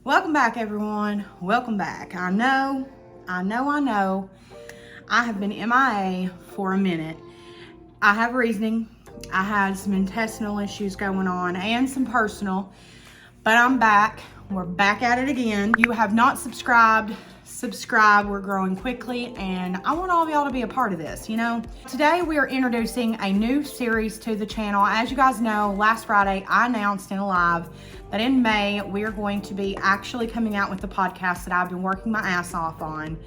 Welcome back, everyone. Welcome back. I know. I have been MIA for a minute. I have reasoning. I had some intestinal issues going on and some personal, but I'm back. We're back at it again. You have not subscribed. Subscribe. We're growing quickly, and I want all of y'all to be a part of this, Today, we are introducing a new series to the channel. As you guys know, last Friday, I announced in a live that in May, we are going to be actually coming out with the podcast that I've been working my ass off on.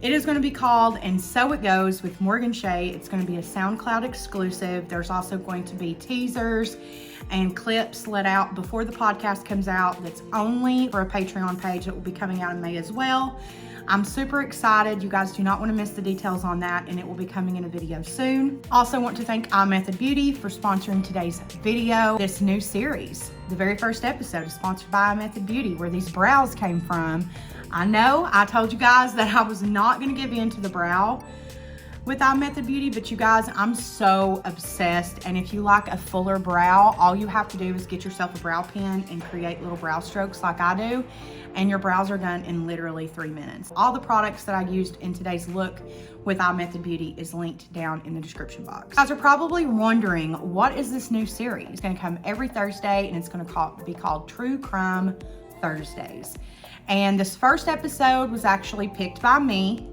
It is going to be called And So It Goes with Morgan Shay. It's going to be a SoundCloud exclusive. There's also going to be teasers and clips let out before the podcast comes out. That's only for a Patreon page that will be coming out in May as well. I'm super excited. You guys do not want to miss the details on that, and it will be coming in a video soon. Also want to thank IMETHOD Beauty for sponsoring today's video. This new series, the very first episode, is sponsored by IMETHOD Beauty, where these brows came from. I know I told you guys that I was not going to give in to the brow with IMETHOD Beauty, but you guys, I'm so obsessed. And if you like a fuller brow, all you have to do is get yourself a brow pen and create little brow strokes like I do, and your brows are done in literally 3 minutes. All the products that I used in today's look with IMETHOD Beauty is linked down in the description box. You guys are probably wondering, what is this new series? It's going to come every Thursday, and it's going to be called True Crime Thursdays. And this first episode was actually picked by me.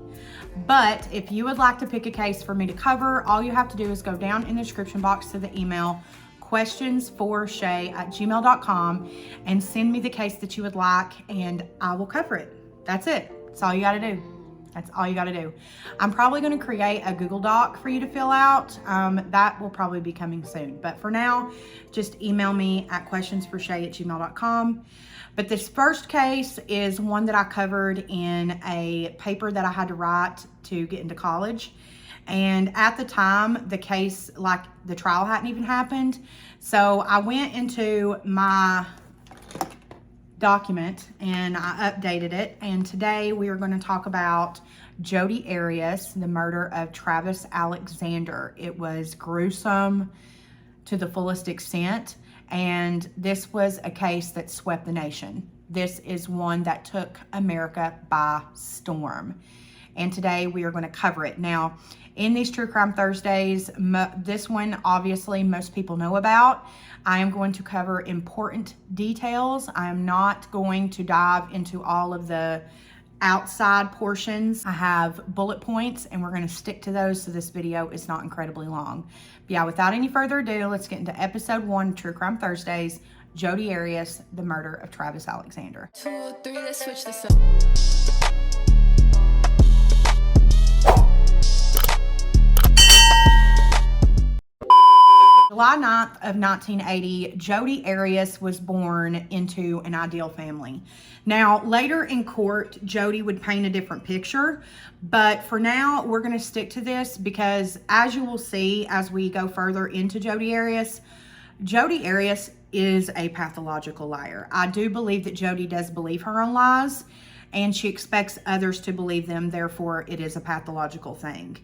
But if you would like to pick a case for me to cover, all you have to do is go down in the description box to the email questionsforshay@gmail.com and send me the case that you would like, and I will cover it. That's it. That's all you got to do. That's all you got to do. I'm probably going to create a Google Doc for you to fill out. That will probably be coming soon. But for now, just email me at questionsforshay@gmail.com. But this first case is one that I covered in a paper that I had to write to get into college. And at the time, the case, like the trial hadn't even happened. So I went into my document and I updated it. And today we are going to talk about Jodi Arias, the murder of Travis Alexander. It was gruesome to the fullest extent. And this was a case that swept the nation. This is one that took America by storm. And today we are going to cover it. Now, in these True Crime Thursdays, this one obviously most people know about. I am going to cover important details. I am not going to dive into all of the outside portions. I have bullet points, and we're going to stick to those so this video is not incredibly long. But yeah, without any further ado, let's get into episode 1, True Crime Thursdays, Jodi Arias, the murder of Travis Alexander. 2, 3, let's switch this up. July 9th of 1980, Jodi Arias was born into an ideal family. Now, later in court, Jodi would paint a different picture, but for now, we're going to stick to this because, as you will see as we go further into Jodi Arias is a pathological liar. I do believe that Jodi does believe her own lies, and she expects others to believe them. Therefore, it is a pathological thing.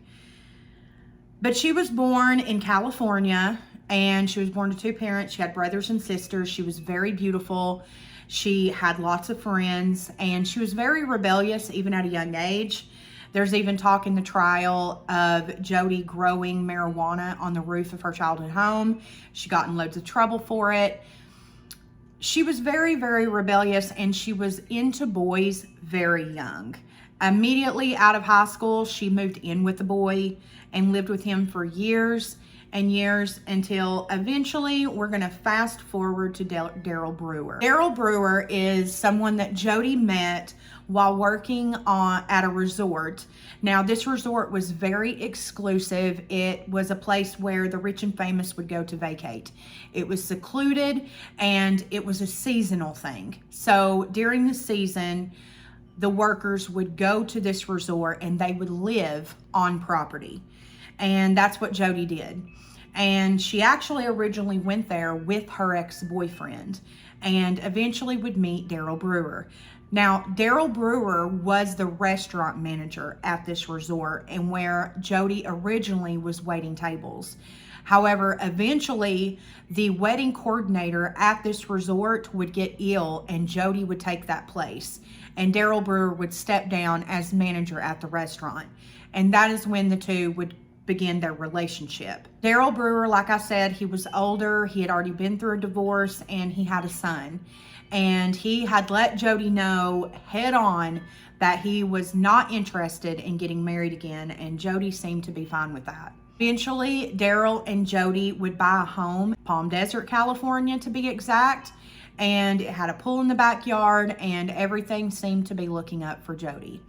But she was born in California, and she was born to 2 parents. She had brothers and sisters. She was very beautiful. She had lots of friends, and she was very rebellious even at a young age. There's even talk in the trial of Jodi growing marijuana on the roof of her childhood home. She got in loads of trouble for it. She was very, very rebellious, and she was into boys very young. Immediately out of high school, she moved in with the boy and lived with him for years and years until eventually we're going to fast forward to Daryl Brewer. Daryl Brewer is someone that Jodi met while working at a resort. Now, this resort was very exclusive. It was a place where the rich and famous would go to vacate. It was secluded, and it was a seasonal thing. So during the season, the workers would go to this resort and they would live on property. And that's what Jodi did. And she actually originally went there with her ex-boyfriend and eventually would meet Daryl Brewer. Now, Daryl Brewer was the restaurant manager at this resort and where Jodi originally was waiting tables. However, eventually the wedding coordinator at this resort would get ill and Jodi would take that place. And Daryl Brewer would step down as manager at the restaurant. And that is when the two would begin their relationship. Daryl Brewer, like I said, he was older. He had already been through a divorce and he had a son. And he had let Jodi know head on that he was not interested in getting married again. And Jodi seemed to be fine with that. Eventually, Daryl and Jodi would buy a home, Palm Desert, California to be exact. And it had a pool in the backyard and everything seemed to be looking up for Jodi.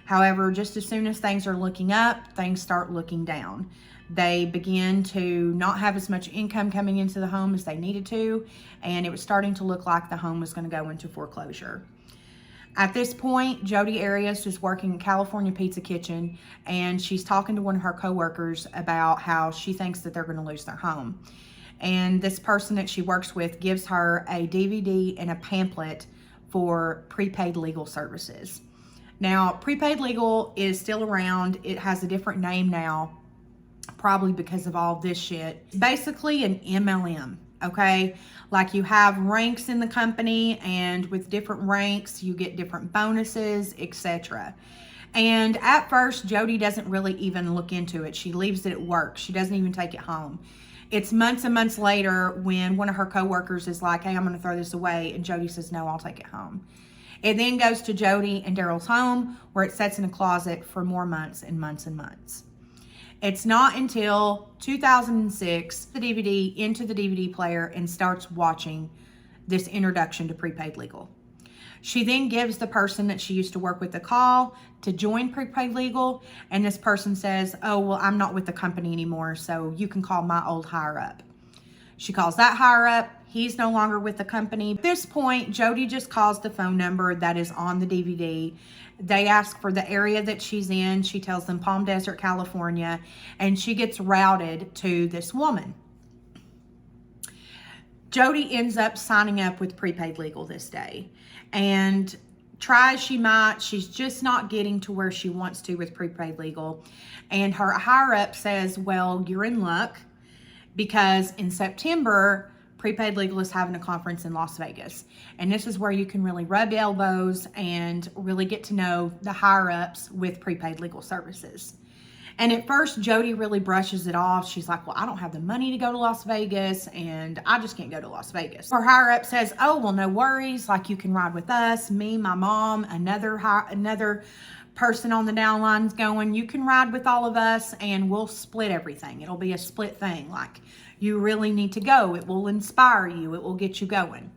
However, just as soon as things are looking up, things start looking down. They begin to not have as much income coming into the home as they needed to, and it was starting to look like the home was going to go into foreclosure. At this point, Jodi Arias is working at California Pizza Kitchen, and she's talking to one of her coworkers about how she thinks that they're going to lose their home. And this person that she works with gives her a DVD and a pamphlet for prepaid legal services. Now, prepaid legal is still around. It has a different name now, probably because of all this shit. It's basically an MLM, okay? Like you have ranks in the company, and with different ranks, you get different bonuses, etc. And at first, Jodi doesn't really even look into it. She leaves it at work. She doesn't even take it home. It's months and months later when one of her coworkers is like, hey, I'm going to throw this away. And Jodi says, no, I'll take it home. It then goes to Jodi and Daryl's home, where it sits in a closet for more months and months and months. It's not until 2006, the DVD into the DVD player and starts watching this introduction to prepaid legal. She then gives the person that she used to work with a call to join prepaid legal, and this person says, oh, well, I'm not with the company anymore, so you can call my old higher up. She calls that higher up. He's no longer with the company. At this point, Jodi just calls the phone number that is on the DVD. They ask for the area that she's in. She tells them Palm Desert, California, and she gets routed to this woman. Jodi ends up signing up with prepaid legal this day, and try as she might, she's just not getting to where she wants to with prepaid legal. And her higher up says, well, you're in luck, because in September, prepaid legal is having a conference in Las Vegas. And this is where you can really rub elbows and really get to know the higher ups with prepaid legal services. And at first, Jodi really brushes it off. She's like, well, I don't have the money to go to Las Vegas, and I just can't go to Las Vegas. Her higher up says, oh, well, no worries. Like, you can ride with us, me, my mom, another person on the downline's going, you can ride with all of us and we'll split everything. It'll be a split thing. Like, you really need to go. It will inspire you. It will get you going.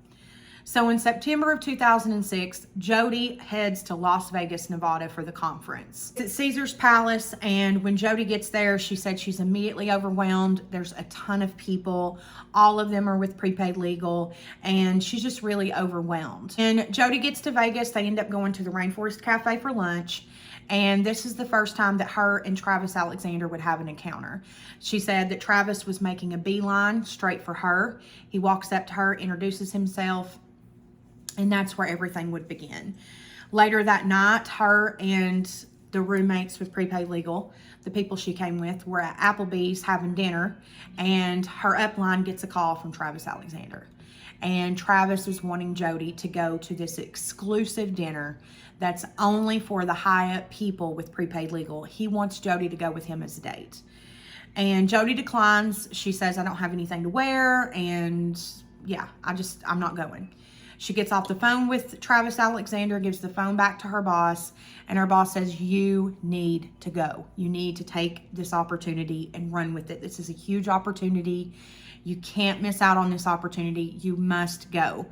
So in September of 2006, Jodi heads to Las Vegas, Nevada for the conference. It's at Caesar's Palace, and when Jodi gets there, she said she's immediately overwhelmed. There's a ton of people. All of them are with prepaid legal, and she's just really overwhelmed. And Jodi gets to Vegas. They end up going to the Rainforest Cafe for lunch. And this is the first time that her and Travis Alexander would have an encounter. She said that Travis was making a beeline straight for her. He walks up to her, introduces himself, and that's where everything would begin. Later that night, her and the roommates with prepaid legal, the people she came with, were at Applebee's having dinner, and her upline gets a call from Travis Alexander. And Travis was wanting Jodi to go to this exclusive dinner that's only for the high-up people with prepaid legal. He wants Jodi to go with him as a date. And Jodi declines. She says, I don't have anything to wear, and yeah, I'm not going. She gets off the phone with Travis Alexander, gives the phone back to her boss, and her boss says, you need to go. You need to take this opportunity and run with it. This is a huge opportunity. You can't miss out on this opportunity. You must go.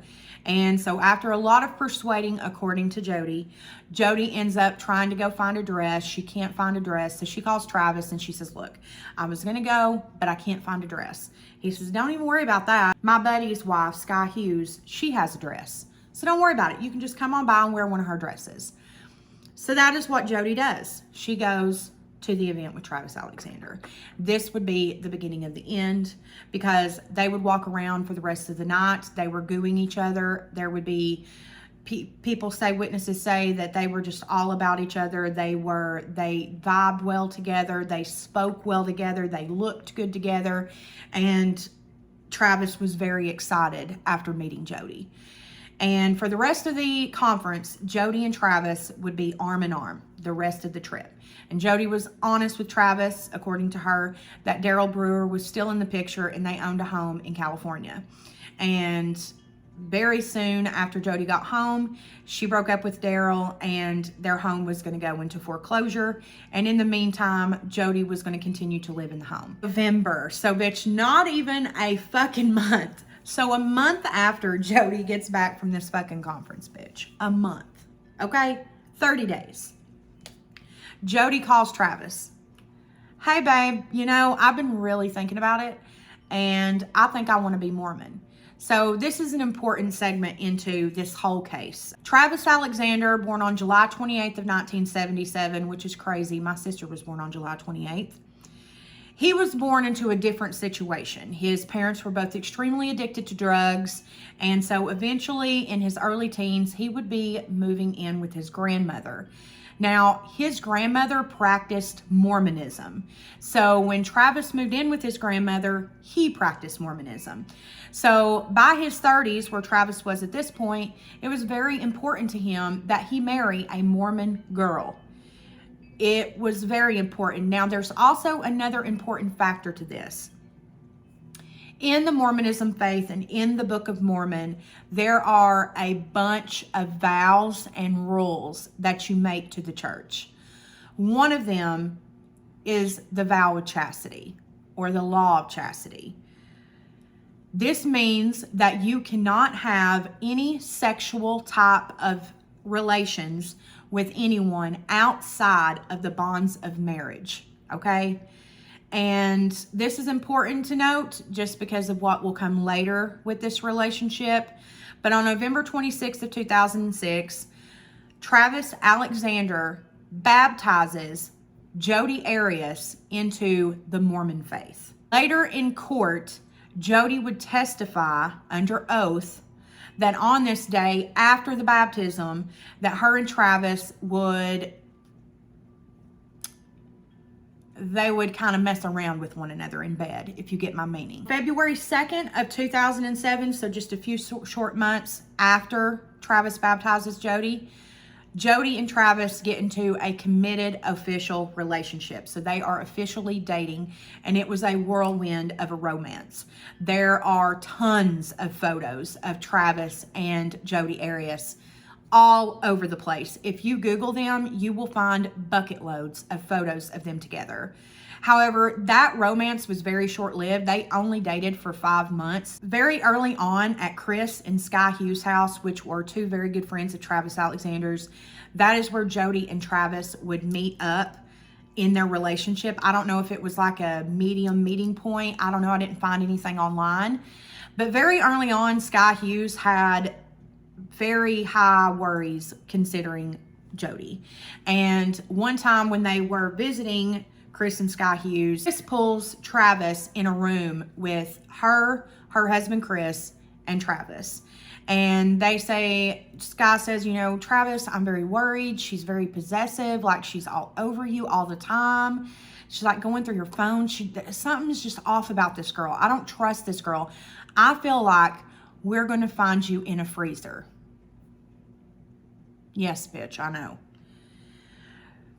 And so after a lot of persuading, according to Jodi, Jodi ends up trying to go find a dress. She can't find a dress. So she calls Travis and she says, look, I was going to go, but I can't find a dress. He says, don't even worry about that. My buddy's wife, Sky Hughes, she has a dress. So don't worry about it. You can just come on by and wear one of her dresses. So that is what Jodi does. She goes to the event with Travis Alexander. This would be the beginning of the end, because they would walk around for the rest of the night. They were gooing each other. There would be people say, witnesses say that they were just all about each other. They vibed well together. They spoke well together. They looked good together. And Travis was very excited after meeting Jodi. And for the rest of the conference, Jodi and Travis would be arm in arm the rest of the trip. And Jodi was honest with Travis, according to her, that Daryl Brewer was still in the picture and they owned a home in California. And very soon after Jodi got home, she broke up with Daryl and their home was going to go into foreclosure. And in the meantime, Jodi was going to continue to live in the home. November. So bitch, not even a fucking month. So a month after Jodi gets back from this fucking conference, bitch. A month. Okay? 30 days. Jodi calls Travis. Hey babe, you know, I've been really thinking about it and I think I want to be Mormon. So this is an important segment into this whole case. Travis Alexander, born on July 28th of 1977, which is crazy. My sister was born on July 28th. He was born into a different situation. His parents were both extremely addicted to drugs. And so eventually in his early teens, he would be moving in with his grandmother. Now, his grandmother practiced Mormonism. So when Travis moved in with his grandmother, he practiced Mormonism. So by his 30s, where Travis was at this point, it was very important to him that he marry a Mormon girl. It was very important. Now, there's also another important factor to this. In the Mormonism faith and in the Book of Mormon, there are a bunch of vows and rules that you make to the church. One of them is the vow of chastity or the law of chastity. This means that you cannot have any sexual type of relations with anyone outside of the bonds of marriage, okay? And this is important to note just because of what will come later with this relationship. But on November 26th of 2006, Travis Alexander baptizes Jodi Arias into the Mormon faith. Later in court, Jodi would testify under oath that on this day after the baptism, that her and Travis would kind of mess around with one another in bed, if you get my meaning. February 2nd of 2007, so just a few short months after Travis baptizes Jodi, Jodi and Travis get into a committed official relationship. So they are officially dating, and it was a whirlwind of a romance. There are tons of photos of Travis and Jodi Arias all over the place. If you Google them, you will find bucket loads of photos of them together. However, that romance was very short-lived. They only dated for 5 months. Very early on at Chris and Sky Hughes' house, which were two very good friends of Travis Alexander's, that is where Jodi and Travis would meet up in their relationship. I don't know if it was like a medium meeting point. I don't know. I didn't find anything online. But very early on, Sky Hughes had very high worries considering Jodi. And one time when they were visiting Chris and Sky Hughes, Chris pulls Travis in a room with her husband Chris, and Travis. And they say, Sky says, you know, Travis, I'm very worried. She's very possessive, like she's all over you all the time. She's like going through your phone. Something's just off about this girl. I don't trust this girl. I feel like we're going to find you in a freezer. Yes, bitch, I know.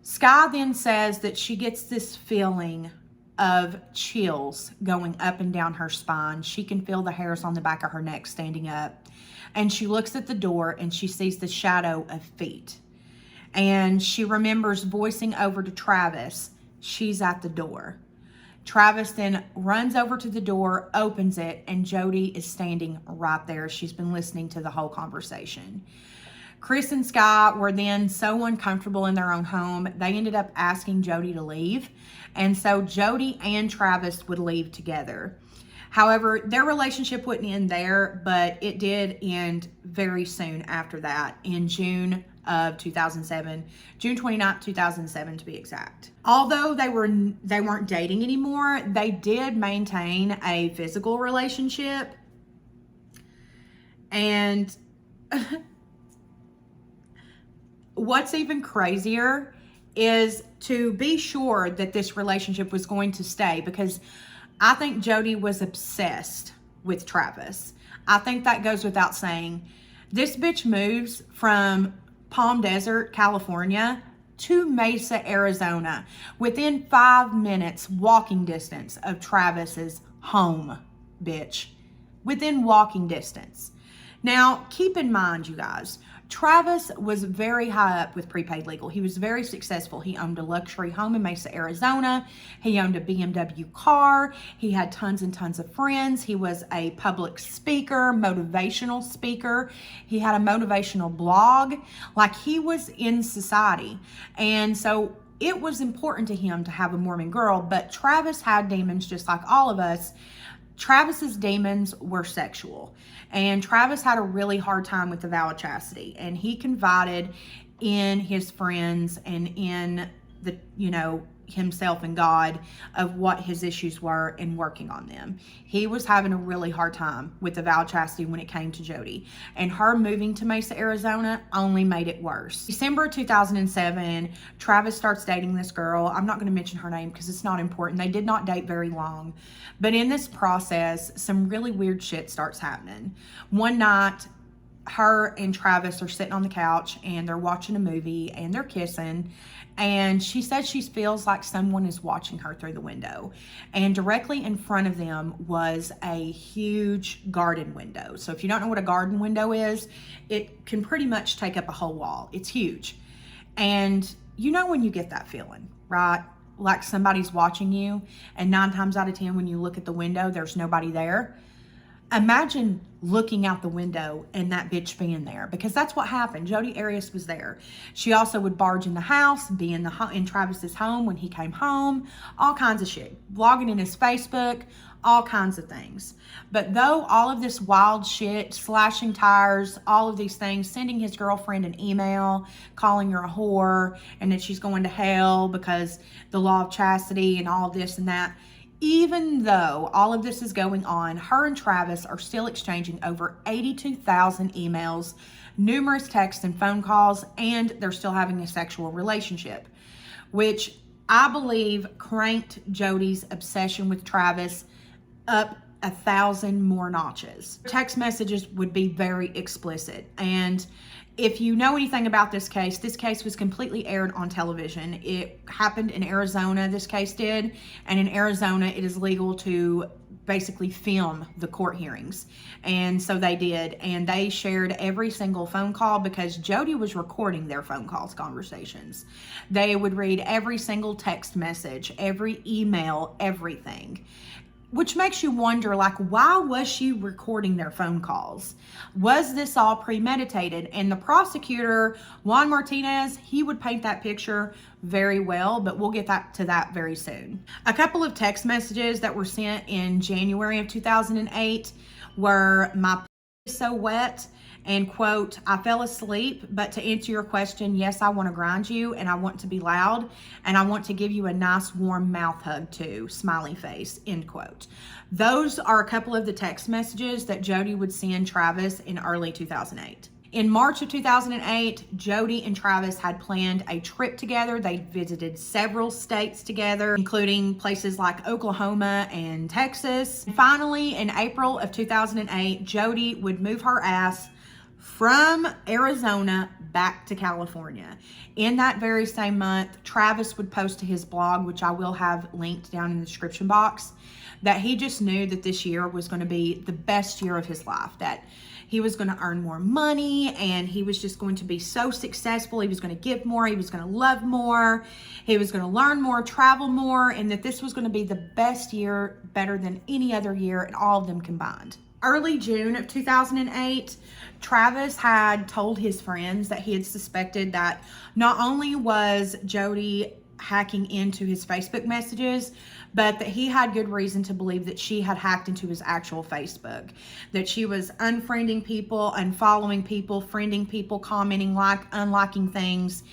Sky then says that she gets this feeling of chills going up and down her spine. She can feel the hairs on the back of her neck standing up. And she looks at the door and she sees the shadow of feet. And she remembers voicing over to Travis, she's at the door. Travis then runs over to the door, opens it, and Jodi is standing right there. She's been listening to the whole conversation. Chris and Sky were then so uncomfortable in their own home, they ended up asking Jodi to leave. And so Jodi and Travis would leave together. However, their relationship wouldn't end there, but it did end very soon after that, in June of 2007, June 29th, 2007 to be exact. Although they weren't dating anymore, they did maintain a physical relationship. And what's even crazier is to be sure that this relationship was going to stay, because I think Jodi was obsessed with Travis. I think that goes without saying. This bitch moves from Palm Desert, California to Mesa, Arizona, within 5 minutes walking distance of Travis's home, bitch. Within walking distance. Now, keep in mind, you guys, Travis was very high up with Prepaid Legal. He was very successful. He owned a luxury home in Mesa, Arizona. He owned a BMW car. He had tons and tons of friends. He was a public speaker, motivational speaker. He had a motivational blog. Like, he was in society. And so it was important to him to have a Mormon girl, but Travis had demons just like all of us. Travis's demons were sexual, and Travis had a really hard time with the vow of chastity, and he confided in his friends and in the, himself and God of what his issues were and working on them. He was having a really hard time with the vow of chastity when it came to Jodi, and her moving to Mesa, Arizona only made it worse. December 2007, Travis starts dating this girl. I'm not going to mention her name because it's not important. They did not date very long, but in this process, some really weird shit starts happening. One night, her and Travis are sitting on the couch and they're watching a movie and they're kissing, and she says she feels like someone is watching her through the window, and directly in front of them was a huge garden window. So if you don't know what a garden window is, it can pretty much take up a whole wall. It's huge. And you know when you get that feeling, right? Like somebody's watching you, and 9 times out of 10 when you look at the window, there's nobody there. Imagine looking out the window and that bitch being there, because that's what happened. Jodi Arias was there. She also would barge in the house, be in Travis's home when he came home, all kinds of shit, vlogging in his Facebook, all kinds of things. But though all of this wild shit, slashing tires, all of these things, sending his girlfriend an email, calling her a whore, and that she's going to hell because the law of chastity and all this and that, even though all of this is going on, her and Travis are still exchanging over 82,000 emails, numerous texts and phone calls, and they're still having a sexual relationship, which I believe cranked Jodi's obsession with Travis up 1,000 more notches. Text messages would be very explicit, and if you know anything about this case was completely aired on television. It happened in Arizona, this case did, and in Arizona it is legal to basically film the court hearings, and so they did, and they shared every single phone call because Jodi was recording their phone calls, conversations. They would read every single text message, every email, everything. Which makes you wonder, like, why was she recording their phone calls? Was this all premeditated? And the prosecutor, Juan Martinez, he would paint that picture very well, but we'll get to that very soon. A couple of text messages that were sent in January of 2008 were, "My is so wet," and quote, "I fell asleep, but to answer your question, yes, I want to grind you, and I want to be loud, and I want to give you a nice warm mouth hug too, smiley face," end quote. Those are a couple of the text messages that Jodi would send Travis in early 2008. In March of 2008, Jodi and Travis had planned a trip together. They visited several states together, including places like Oklahoma and Texas. And finally, in April of 2008, Jodi would move her ass from Arizona back to California. In that very same month, Travis would post to his blog, which I will have linked down in the description box, that he just knew that this year was going to be the best year of his life, that he was going to earn more money, and he was just going to be so successful. He was going to give more. He was going to love more. He was going to learn more, travel more, and that this was going to be the best year, better than any other year, and all of them combined. Early June of 2008, Travis had told his friends that he had suspected that not only was Jodi hacking into his Facebook messages, but that he had good reason to believe that she had hacked into his actual Facebook, that she was unfriending people, unfollowing people, friending people, commenting, unliking things,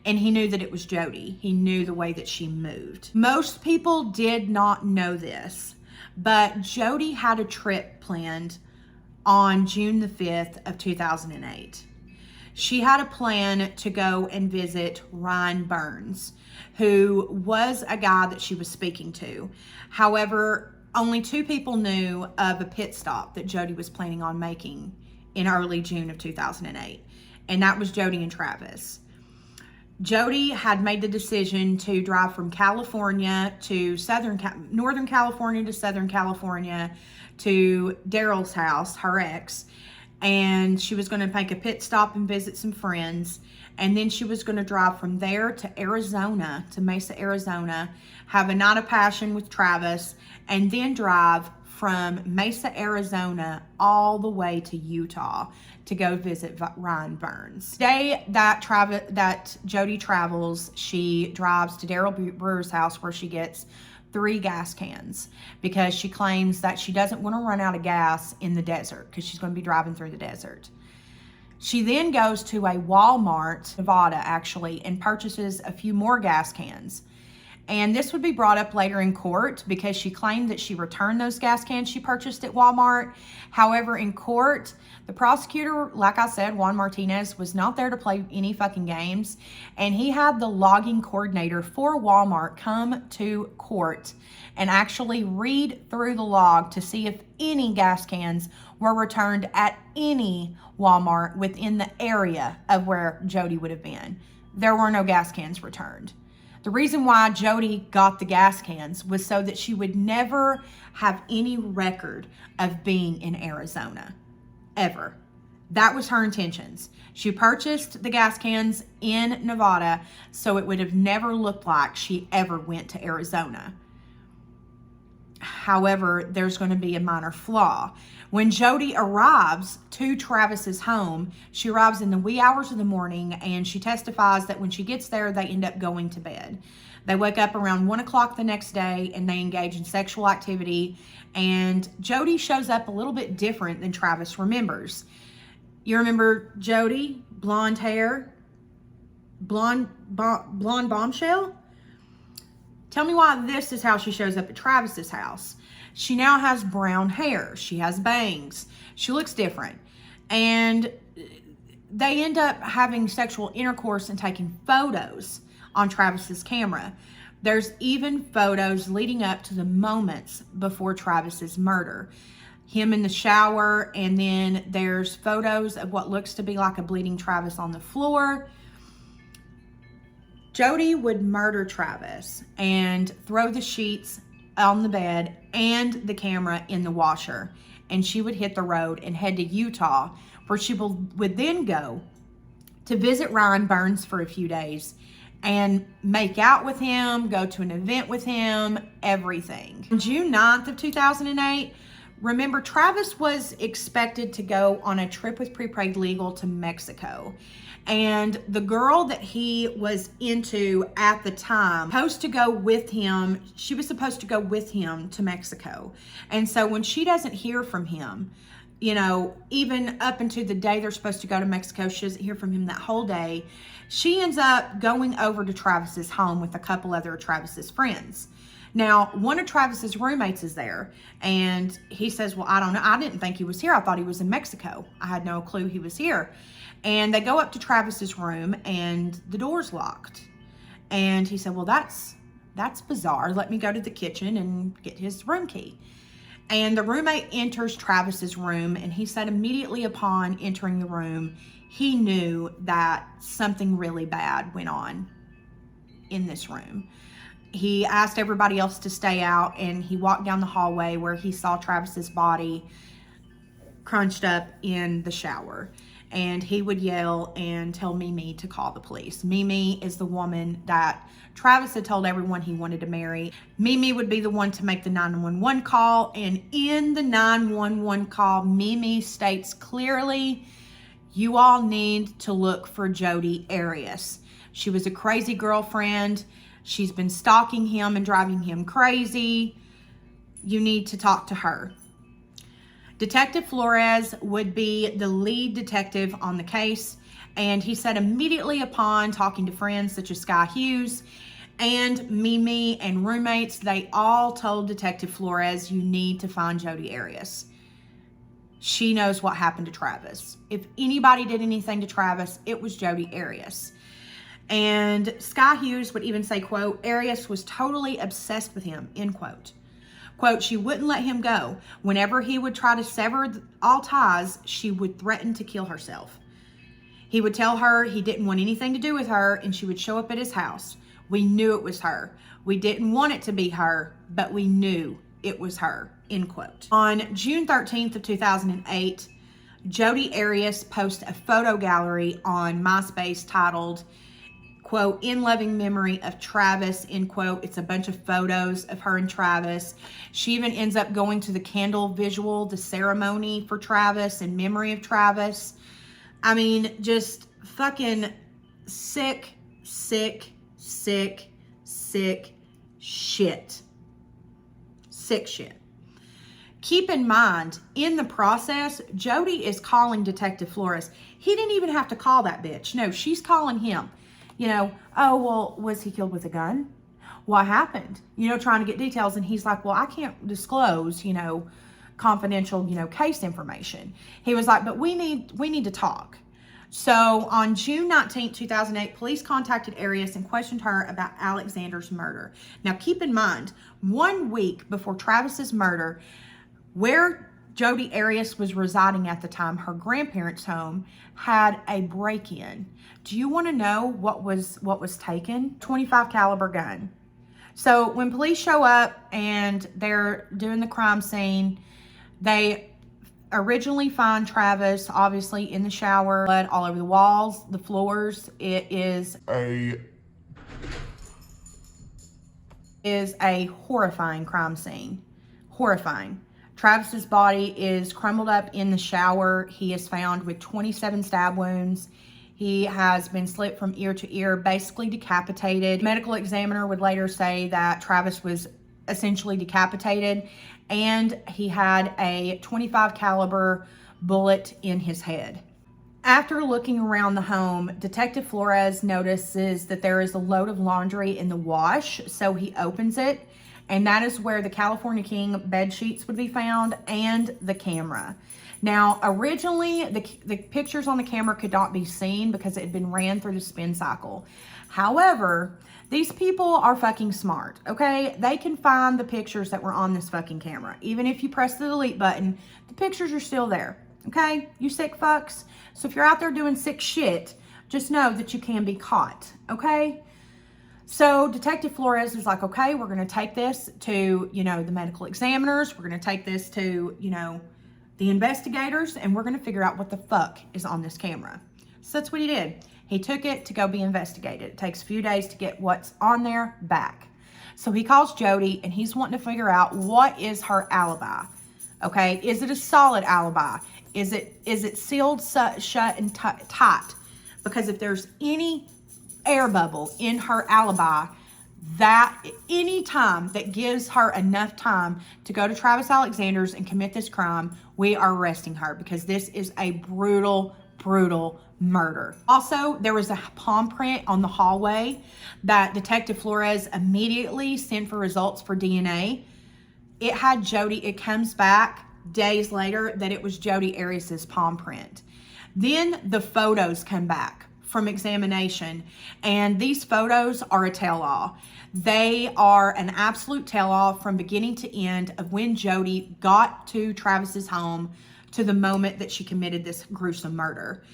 and he knew that it was Jodi. He knew the way that she moved. Most people did not know this, but Jodi had a trip planned on June the 5th of 2008. She had a plan to go and visit Ryan Burns, who was a guy that she was speaking to. However, only 2 people knew of a pit stop that Jodi was planning on making in early June of 2008, and that was Jodi and Travis. Jodi had made the decision to drive from California to Northern California to Southern California to Daryl's house, her ex, and she was going to make a pit stop and visit some friends, and then she was going to drive from there to Arizona, to Mesa, Arizona, have a night of passion with Travis, and then drive from Mesa, Arizona, all the way to Utah to go visit Ryan Burns. The day that Jodi travels, she drives to Daryl Brewer's house, where she gets 3 gas cans, because she claims that she doesn't want to run out of gas in the desert, because she's going to be driving through the desert. She then goes to a Walmart, Nevada actually, and purchases a few more gas cans. And this would be brought up later in court, because she claimed that she returned those gas cans she purchased at Walmart. However, in court, the prosecutor, like I said, Juan Martinez, was not there to play any fucking games. And he had the logging coordinator for Walmart come to court and actually read through the log to see if any gas cans were returned at any Walmart within the area of where Jodi would have been. There were no gas cans returned. The reason why Jodi got the gas cans was so that she would never have any record of being in Arizona, ever. That was her intentions. She purchased the gas cans in Nevada so it would have never looked like she ever went to Arizona. However, there's going to be a minor flaw. When Jodi arrives to Travis's home, she arrives in the wee hours of the morning, and she testifies that when she gets there, they end up going to bed. They wake up around 1 o'clock the next day, and they engage in sexual activity, and Jodi shows up a little bit different than Travis remembers. You remember Jodi? Blonde hair? Blonde bombshell? Tell me why this is how she shows up at Travis's house. She now has brown hair. She has bangs. She looks different. And they end up having sexual intercourse and taking photos on Travis's camera. There's even photos leading up to the moments before Travis's murder. Him in the shower, and then there's photos of what looks to be like a bleeding Travis on the floor. Jodi would murder Travis and throw the sheets on the bed and the camera in the washer, and she would hit the road and head to Utah, where she would then go to visit Ryan Burns for a few days and make out with him, go to an event with him, everything. On June 9th of 2008, remember, Travis was expected to go on a trip with Prepaid Legal to Mexico. And the girl that he was into at the time, supposed to go with him, she was supposed to go with him to Mexico. And so when she doesn't hear from him, you know, even up until the day they're supposed to go to Mexico, she doesn't hear from him that whole day. She ends up going over to Travis's home with a couple other of Travis's friends. Now, one of Travis's roommates is there, and he says, well, I don't know. I didn't think he was here. I thought he was in Mexico. I had no clue he was here. And they go up to Travis's room, and the door's locked. And he said, well, that's bizarre. Let me go to the kitchen and get his room key. And the roommate enters Travis's room, and he said immediately upon entering the room, he knew that something really bad went on in this room. He asked everybody else to stay out, and he walked down the hallway where he saw Travis's body crunched up in the shower. And he would yell and tell Mimi to call the police. Mimi is the woman that Travis had told everyone he wanted to marry. Mimi would be the one to make the 911 call. And in the 911 call, Mimi states clearly, you all need to look for Jodi Arias. She was a crazy girlfriend. She's been stalking him and driving him crazy. You need to talk to her. Detective Flores would be the lead detective on the case, and he said immediately upon talking to friends such as Sky Hughes and Mimi and roommates, they all told Detective Flores, you need to find Jodi Arias. she knows what happened to Travis. If anybody did anything to Travis, it was Jodi Arias. And Sky Hughes would even say, quote, Arias was totally obsessed with him, end quote. Quote, she wouldn't let him go. Whenever he would try to sever all ties, she would threaten to kill herself. He would tell her he didn't want anything to do with her, and she would show up at his house. We knew it was her. We didn't want it to be her, but we knew it was her, end quote. On June 13th of 2008, Jodi Arias posted a photo gallery on MySpace titled, quote, in loving memory of Travis, end quote. It's a bunch of photos of her and Travis. She even ends up going to the candle visual, the ceremony for Travis in memory of Travis. I mean, just fucking sick, sick, sick, sick shit. Sick shit. Keep in mind, in the process, Jodi is calling Detective Flores. He didn't even have to call that bitch. No, she's calling him. You know, oh, well, was he killed with a gun? What happened? You know, trying to get details. And he's like, well, I can't disclose, you know, confidential, you know, case information. He was like, but we need to talk. So on June 19th, 2008, police contacted Arias and questioned her about Alexander's murder. Now, keep in mind, 1 week before Travis's murder, where Jodi Arias was residing at the time, her grandparents' home, had a break-in. Do you want to know what was taken? 25 caliber gun. So when police show up and they're doing the crime scene, they originally find Travis obviously in the shower, blood all over the walls, the floors. It is a horrifying crime scene. Horrifying. Travis's body is crumbled up in the shower. He is found with 27 stab wounds. He has been slit from ear to ear, basically decapitated. Medical examiner would later say that Travis was essentially decapitated and he had a 25 caliber bullet in his head. After looking around the home, Detective Flores notices that there is a load of laundry in the wash, so he opens it, and that is where the California King bed sheets would be found and the camera. Now, originally, the pictures on the camera could not be seen because it had been ran through the spin cycle. However, these people are fucking smart, okay? They can find the pictures that were on this fucking camera. Even if you press the delete button, the pictures are still there, okay? You sick fucks. So if you're out there doing sick shit, just know that you can be caught, okay? So Detective Flores is like, okay, we're going to take this to, you know, the medical examiners. We're going to take this to, you know, the investigators, and we're going to figure out what the fuck is on this camera. So that's what he did. He took it to go be investigated. It takes a few days to get what's on there back. So he calls Jodi, and he's wanting to figure out what is her alibi. Okay, is it a solid alibi? Is it sealed shut and tight? Because if there's any air bubble in her alibi, that any time that gives her enough time to go to Travis Alexander's and commit this crime, we are arresting her, because this is a brutal, brutal murder. Also, there was a palm print on the hallway that Detective Flores immediately sent for results for DNA. It had Jodi. It comes back days later that it was Jodi Arias's palm print. Then the photos come back from examination, and these photos are a tell-all. They are an absolute tell-all from beginning to end of when Jodi got to Travis's home to the moment that she committed this gruesome murder.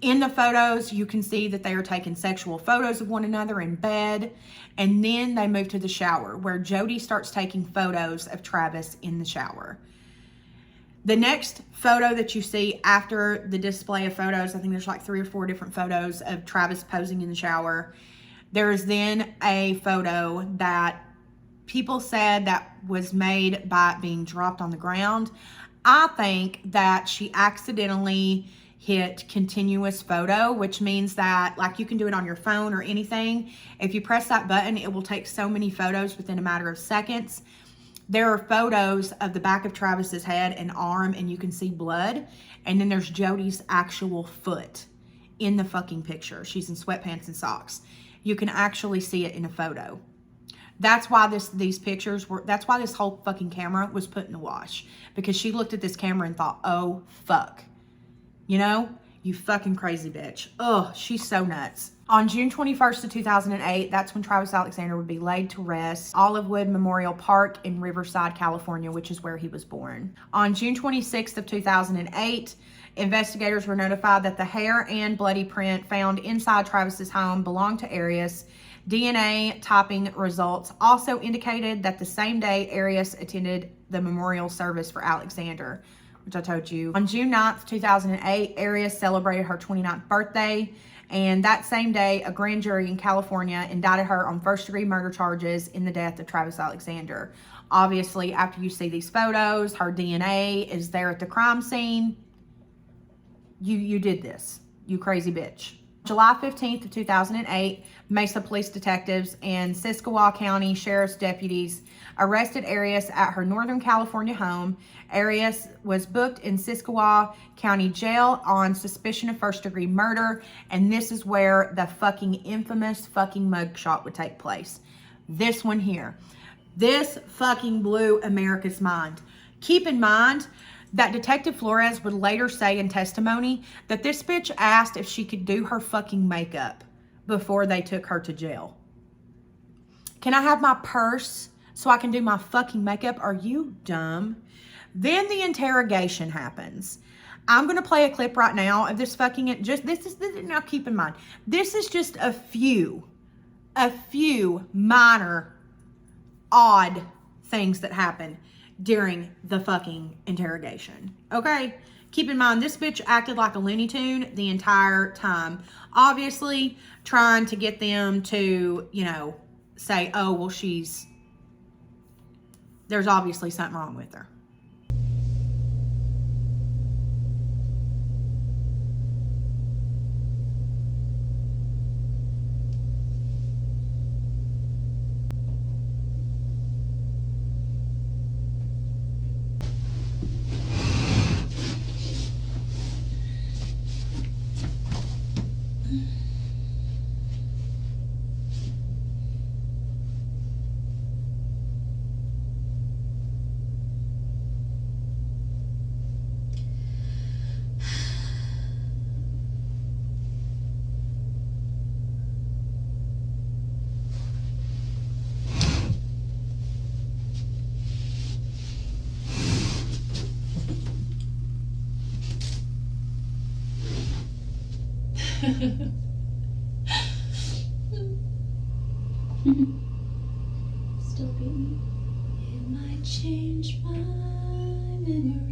In the photos, you can see that they are taking sexual photos of one another in bed, and then they move to the shower, where Jodi starts taking photos of Travis in the shower. The next photo that you see after the display of photos, I think there's like 3 or 4 different photos of Travis posing in the shower. There is then a photo that people said that was made by it being dropped on the ground. I think that she accidentally hit continuous photo, which means that, like, you can do it on your phone or anything. If you press that button, it will take so many photos within a matter of seconds. There are photos of the back of Travis's head and arm, and you can see blood. And then there's Jodi's actual foot in the fucking picture. She's in sweatpants and socks. You can actually see it in a photo. That's why these pictures were, that's why this whole fucking camera was put in the wash. Because she looked at this camera and thought, oh, fuck. You know? You fucking crazy bitch. Ugh, she's so nuts. On June 21st of 2008, that's when Travis Alexander would be laid to rest. Olivewood Memorial Park in Riverside, California, which is where he was born. On June 26th of 2008, investigators were notified that the hair and bloody print found inside Travis's home belonged to Arias. DNA typing results also indicated that the same day Arias attended the memorial service for Alexander, which I told you. On June 9th, 2008, Arias celebrated her 29th birthday. And that same day, a grand jury in California indicted her on first-degree murder charges in the death of Travis Alexander. Obviously, after you see these photos, her DNA is there at the crime scene. You did this, you crazy bitch. July 15th of 2008, Mesa police detectives and Siskawa County Sheriff's deputies arrested Arias at her Northern California home. Arias was booked in Siskawa County Jail on suspicion of first-degree murder, and this is where the fucking infamous fucking mugshot would take place. This one here. This fucking blew America's mind. Keep in mind that Detective Flores would later say in testimony that this bitch asked if she could do her fucking makeup before they took her to jail. Can I have my purse so I can do my fucking makeup? Are you dumb? Then the interrogation happens. I'm going to play a clip right now of this fucking, now keep in mind, this is just a few minor, odd things that happen during the fucking interrogation. Okay? Keep in mind, this bitch acted like a Looney Tune the entire time. Obviously, trying to get them to, you know, say, oh, well, there's obviously something wrong with her. Still beating. It might change my memory.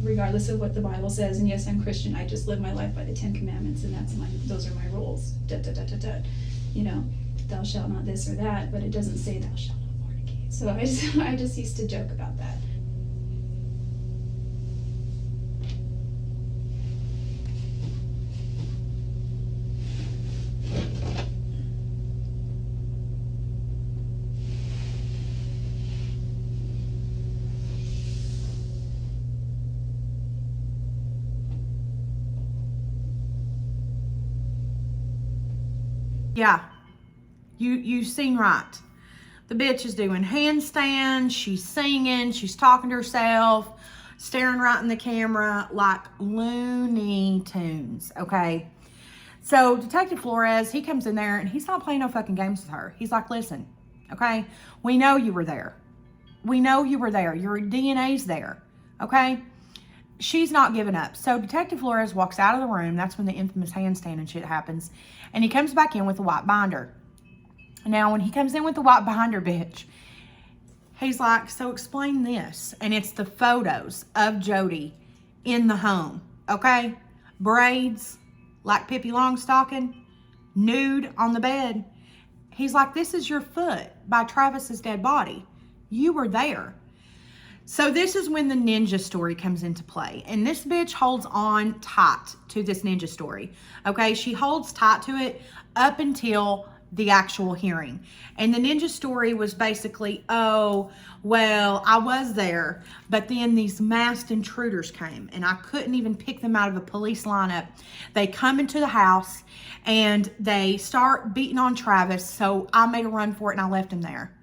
Regardless of what the Bible says, and yes, I'm Christian, I just live my life by the 10 Commandments, and those are my rules. You know, thou shalt not this or that, but it doesn't say thou shalt not fornicate. So I just used to joke about that. Yeah, you seen right. The bitch is doing handstands, she's singing, she's talking to herself, staring right in the camera like Looney Tunes, okay? So Detective Flores, he comes in there and he's not playing no fucking games with her. He's like, listen, okay, we know you were there. We know you were there. Your DNA's there, okay? She's not giving up. So Detective Flores walks out of the room. That's when the infamous handstand and shit happens. And he comes back in with a white binder. Now, when he comes in with the white binder, bitch, he's like, so explain this. And it's the photos of Jodi in the home, okay? Braids, like Pippi Longstocking, nude on the bed. He's like, this is your foot by Travis's dead body. You were there. So this is when the ninja story comes into play. And this bitch holds on tight to this ninja story. Okay, she holds tight to it up until the actual hearing. And the ninja story was basically, oh, well, I was there, but then these masked intruders came and I couldn't even pick them out of a police lineup. They come into the house and they start beating on Travis. So I made a run for it and I left him there.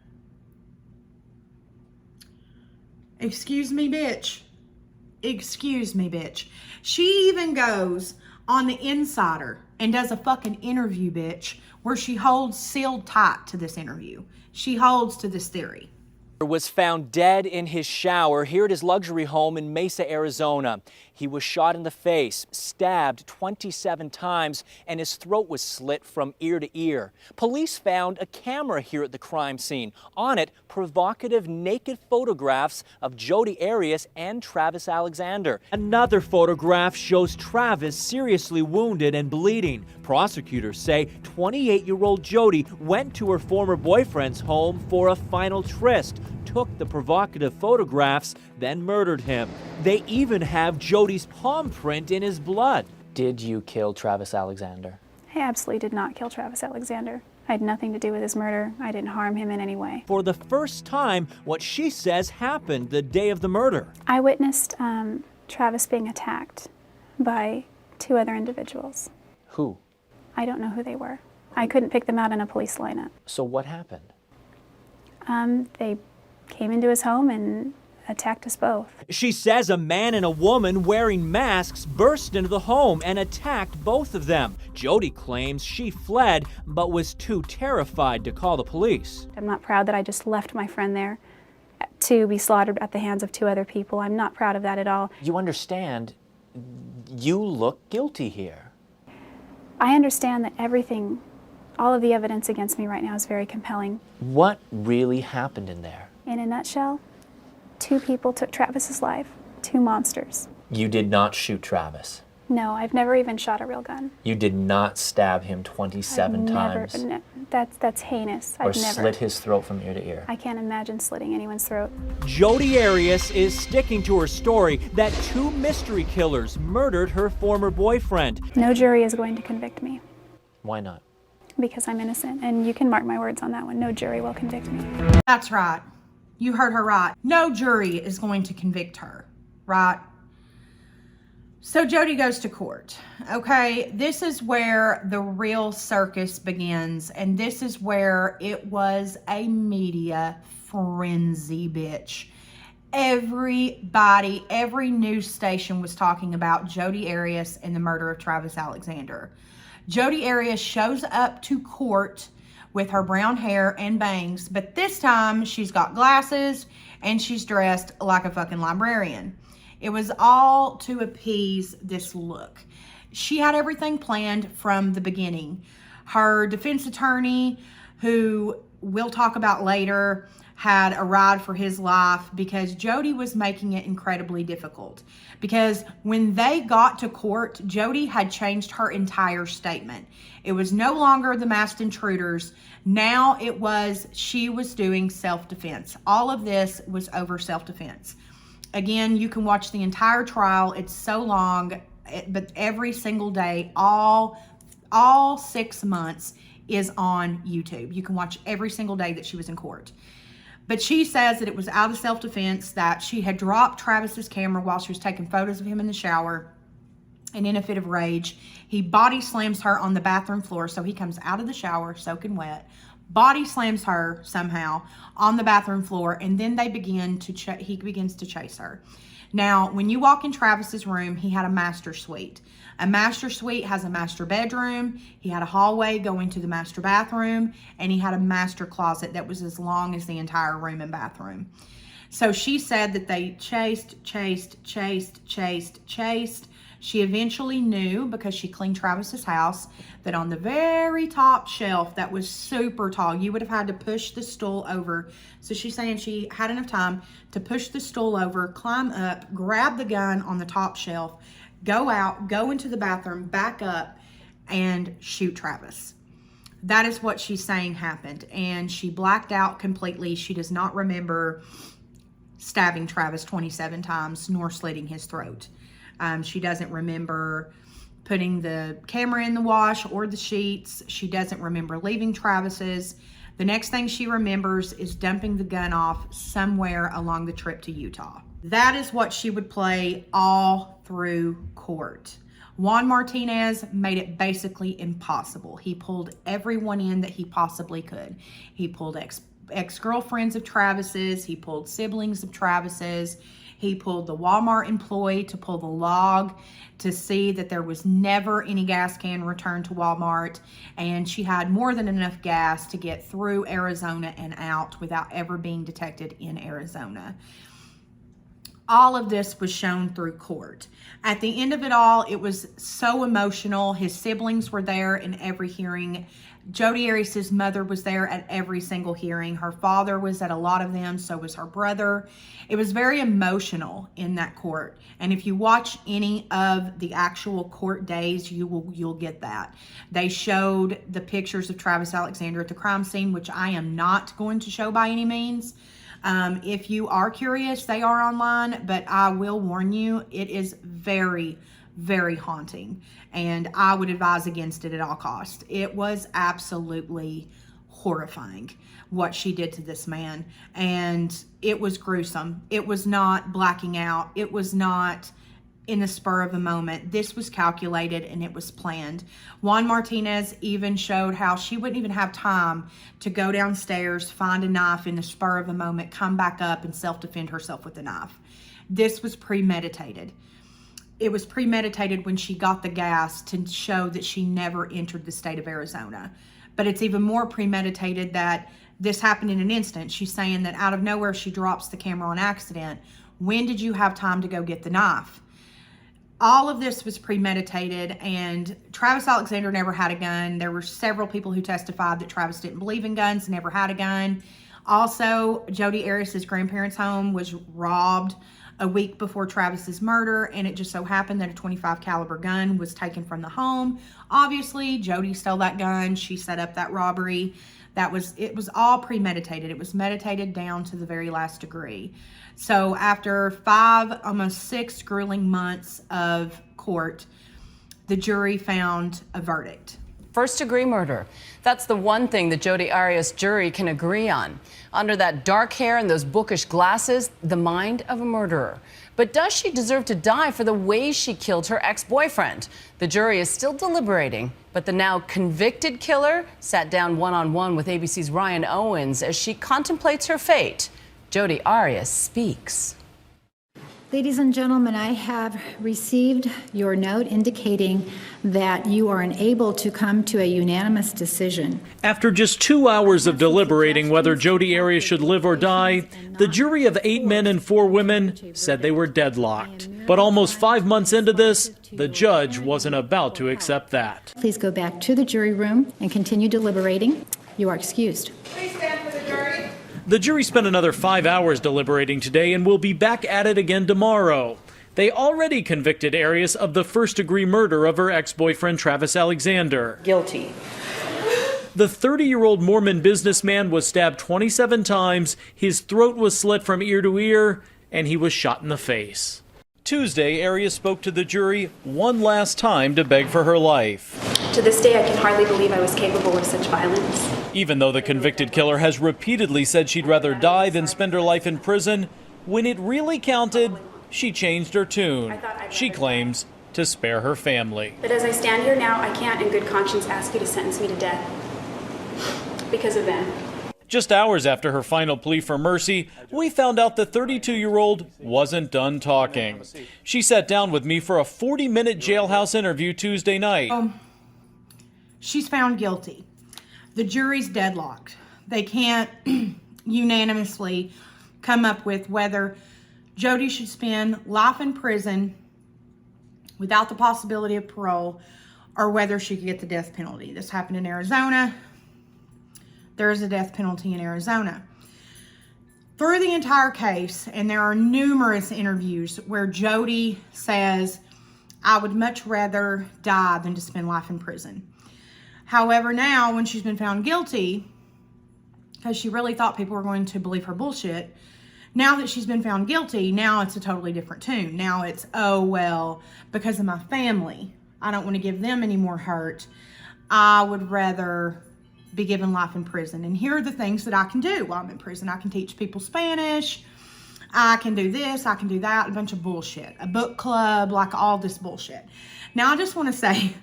Excuse me, bitch. Excuse me, bitch. She even goes on the Insider and does a fucking interview, bitch, where she holds sealed tight to this interview. She holds to this theory. Was found dead in his shower here at his luxury home in Mesa, Arizona. He was shot in the face, stabbed 27 times, and his throat was slit from ear to ear. Police found a camera here at the crime scene. On it, provocative naked photographs of Jodi Arias and Travis Alexander. Another photograph shows Travis seriously wounded and bleeding. Prosecutors say 28-year-old Jodi went to her former boyfriend's home for a final tryst, took the provocative photographs, then murdered him. They even have Jodi's palm print in his blood. Did you kill Travis Alexander? I absolutely did not kill Travis Alexander. I had nothing to do with his murder. I didn't harm him in any way. For the first time, what she says happened the day of the murder. I witnessed Travis being attacked by 2 other individuals. Who? I don't know who they were. I couldn't pick them out in a police lineup. So what happened? They came into his home and attacked us both. She says a man and a woman wearing masks burst into the home and attacked both of them. Jodi claims she fled but was too terrified to call the police. I'm not proud that I just left my friend there to be slaughtered at the hands of 2 other people. I'm not proud of that at all. You understand, you look guilty here. I understand that everything, all of the evidence against me right now is very compelling. What really happened in there? In a nutshell, 2 people took Travis's life, 2 monsters. You did not shoot Travis. No, I've never even shot a real gun. You did not stab him 27 times. No, that's heinous. Or I've never. slit his throat from ear to ear. I can't imagine slitting anyone's throat. Jodi Arias is sticking to her story that 2 mystery killers murdered her former boyfriend. No jury is going to convict me Why not? because I'm innocent, and you can mark my words on that one. No jury will convict me. That's right. You heard her right. No jury is going to convict her, right? So Jodi goes to court, okay? This is where the real circus begins, and this is where it was a media frenzy, bitch. Everybody, every news station was talking about Jodi Arias and the murder of Travis Alexander. Jodi Arias shows up to court with her brown hair and bangs, but this time she's got glasses and she's dressed like a fucking librarian. It was all to appease this look. She had everything planned from the beginning. Her defense attorney, who we'll talk about later, had a ride for his life because Jodi was making it incredibly difficult. Because when they got to court, Jodi had changed her entire statement. It was no longer the masked intruders. Now it was, she was doing self-defense. All of this was over self-defense. Again, you can watch the entire trial. It's so long, but every single day, all 6 months is on YouTube. You can watch every single day that she was in court. But she says that it was out of self-defense, that she had dropped Travis's camera while she was taking photos of him in the shower. And in a fit of rage, he body slams her on the bathroom floor. So he comes out of the shower, soaking wet, body slams her somehow on the bathroom floor, and then they begin to he begins to chase her. Now, when you walk in Travis's room, he had a master suite. A master suite has a master bedroom. He had a hallway going to the master bathroom, and he had a master closet that was as long as the entire room and bathroom. So she said that they chased. She eventually knew, because she cleaned Travis's house, that on the very top shelf that was super tall, you would have had to push the stool over. So she's saying she had enough time to push the stool over, climb up, grab the gun on the top shelf, go out, go into the bathroom, back up, and shoot Travis. That is what she's saying happened. And she blacked out completely. She does not remember stabbing Travis 27 times nor slitting his throat. She doesn't remember putting the camera in the wash or the sheets. She doesn't remember leaving Travis's. The next thing she remembers is dumping the gun off somewhere along the trip to Utah. That is what she would play all through court. Juan Martinez made it basically impossible. He pulled everyone in that he possibly could. He pulled ex-girlfriends of Travis's. He pulled siblings of Travis's. He pulled the Walmart employee to pull the log to see that there was never any gas can returned to Walmart. And she had more than enough gas to get through Arizona and out without ever being detected in Arizona. All of this was shown through court. At the end of it all, it was so emotional. His siblings were there in every hearing. Jodi Arias' mother was there at every single hearing. Her father was at a lot of them, so was her brother. It was very emotional in that court. And if you watch any of the actual court days, you'll get that. They showed the pictures of Travis Alexander at the crime scene, which I am not going to show by any means. If you are curious, they are online, but I will warn you, it is very, very haunting, and I would advise against it at all costs. It was absolutely horrifying what she did to this man, and it was gruesome. It was not blacking out. It was not in the spur of a moment. This was calculated and it was planned. Juan Martinez even showed how she wouldn't even have time to go downstairs, find a knife in the spur of a moment, come back up and self-defend herself with the knife. This was premeditated. It was premeditated when she got the gas to show that she never entered the state of Arizona. But it's even more premeditated that this happened in an instant. She's saying that out of nowhere she drops the camera on accident. When did you have time to go get the knife? All of this was premeditated, and Travis Alexander never had a gun. There were several people who testified that Travis didn't believe in guns, never had a gun. Also, Jodi Arias' grandparents' home was robbed a week before Travis's murder, and it just so happened that a .25 caliber gun was taken from the home. Obviously, Jodi stole that gun. She set up that robbery. It was all premeditated. It was meditated down to the very last degree. So after 5, almost 6 grueling months of court, the jury found a verdict. First-degree murder. That's the one thing the Jodi Arias jury can agree on. Under that dark hair and those bookish glasses, the mind of a murderer. But does she deserve to die for the way she killed her ex-boyfriend? The jury is still deliberating, but the now convicted killer sat down one-on-one with ABC's Ryan Owens as she contemplates her fate. Jodi Arias speaks. Ladies and gentlemen, I have received your note indicating that you are unable to come to a unanimous decision. After just 2 hours of deliberating whether Jodi Arias should live or die, the jury of 8 men and 4 women said they were deadlocked. But almost 5 months into this, the judge wasn't about to accept that. Please go back to the jury room and continue deliberating. You are excused. Please stand for the jury. The jury spent another 5 hours deliberating today and will be back at it again tomorrow. They already convicted Arias of the first-degree murder of her ex-boyfriend Travis Alexander. Guilty. The 30-year-old Mormon businessman was stabbed 27 times, his throat was slit from ear to ear, and he was shot in the face. Tuesday, Arias spoke to the jury one last time to beg for her life. To this day, I can hardly believe I was capable of such violence. Even though the convicted killer has repeatedly said she'd rather die than spend her life in prison, when it really counted, she changed her tune. She claims to spare her family. But as I stand here now, I can't in good conscience ask you to sentence me to death because of them. Just hours after her final plea for mercy, we found out the 32-year-old wasn't done talking. She sat down with me for a 40-minute jailhouse interview Tuesday night. She's found guilty. The jury's deadlocked. They can't unanimously come up with whether Jodi should spend life in prison without the possibility of parole or whether she could get the death penalty. This happened in Arizona. There is a death penalty in Arizona. Through the entire case, and there are numerous interviews where Jodi says, I would much rather die than to spend life in prison. However, now when she's been found guilty, because she really thought people were going to believe her bullshit, now that she's been found guilty, now it's a totally different tune. Now it's, oh, well, because of my family, I don't want to give them any more hurt. I would rather be given life in prison. And here are the things that I can do while I'm in prison. I can teach people Spanish. I can do this, I can do that, a bunch of bullshit. A book club, like all this bullshit. Now, I just want to say,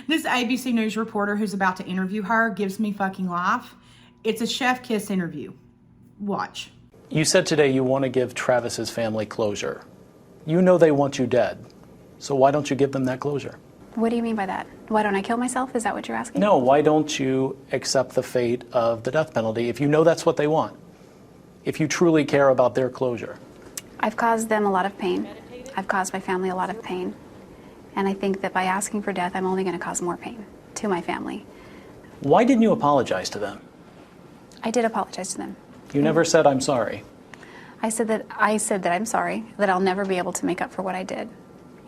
this ABC News reporter who's about to interview her gives me fucking life. It's a chef kiss interview. Watch. You said today you want to give Travis's family closure. You know they want you dead. So why don't you give them that closure? What do you mean by that? Why don't I kill myself? Is that what you're asking? No, why don't you accept the fate of the death penalty if you know that's what they want? If you truly care about their closure. I've caused them a lot of pain. I've caused my family a lot of pain. And I think that by asking for death, I'm only going to cause more pain to my family. Why didn't you apologize to them? I did apologize to them. You never said, I'm sorry. I said that I'm sorry, that I'll never be able to make up for what I did,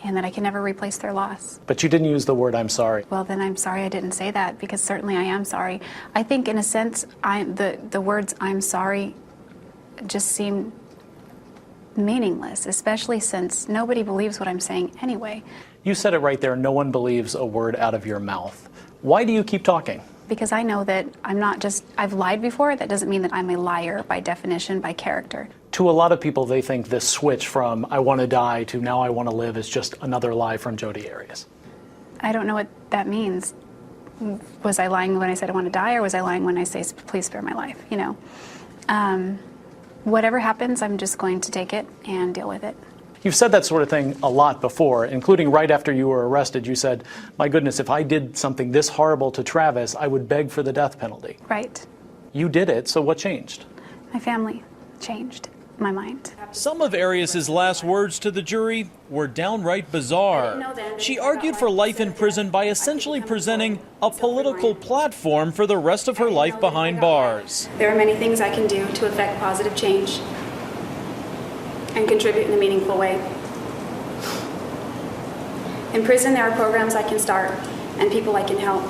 and that I can never replace their loss. But you didn't use the word, I'm sorry. Well, then I'm sorry I didn't say that, because certainly I am sorry. I think in a sense, the words I'm sorry just seem meaningless, especially since nobody believes what I'm saying anyway. You said it right there, no one believes a word out of your mouth. Why do you keep talking? Because I know that I've lied before. That doesn't mean that I'm a liar by definition, by character. To a lot of people, they think this switch from I want to die to now I want to live is just another lie from Jodi Arias. I don't know what that means. Was I lying when I said I want to die, or was I lying when I say please spare my life? You know, whatever happens, I'm just going to take it and deal with it. You've said that sort of thing a lot before, including right after you were arrested. You said, my goodness, if I did something this horrible to Travis, I would beg for the death penalty. Right. You did it, so what changed? My family changed my mind. Some of Arias' last words to the jury were downright bizarre. She argued for life in prison by essentially presenting a political platform for the rest of her life behind bars. There are many things I can do to affect positive change and contribute in a meaningful way. In prison, there are programs I can start and people I can help.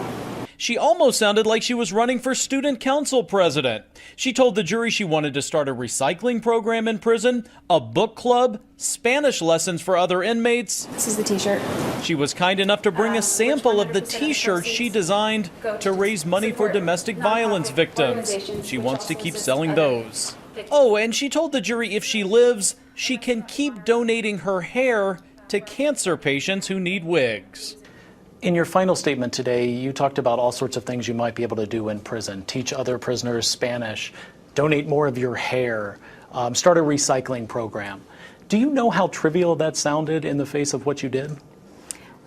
She almost sounded like she was running for student council president. She told the jury she wanted to start a recycling program in prison, a book club, Spanish lessons for other inmates. This is the t-shirt. She was kind enough to bring a sample of the t-shirt she designed to raise money for domestic violence victims. She wants to keep selling those. Oh, and she told the jury if she lives, she can keep donating her hair to cancer patients who need wigs. In your final statement today, you talked about all sorts of things you might be able to do in prison. Teach other prisoners Spanish, donate more of your hair, start a recycling program. Do you know how trivial that sounded in the face of what you did?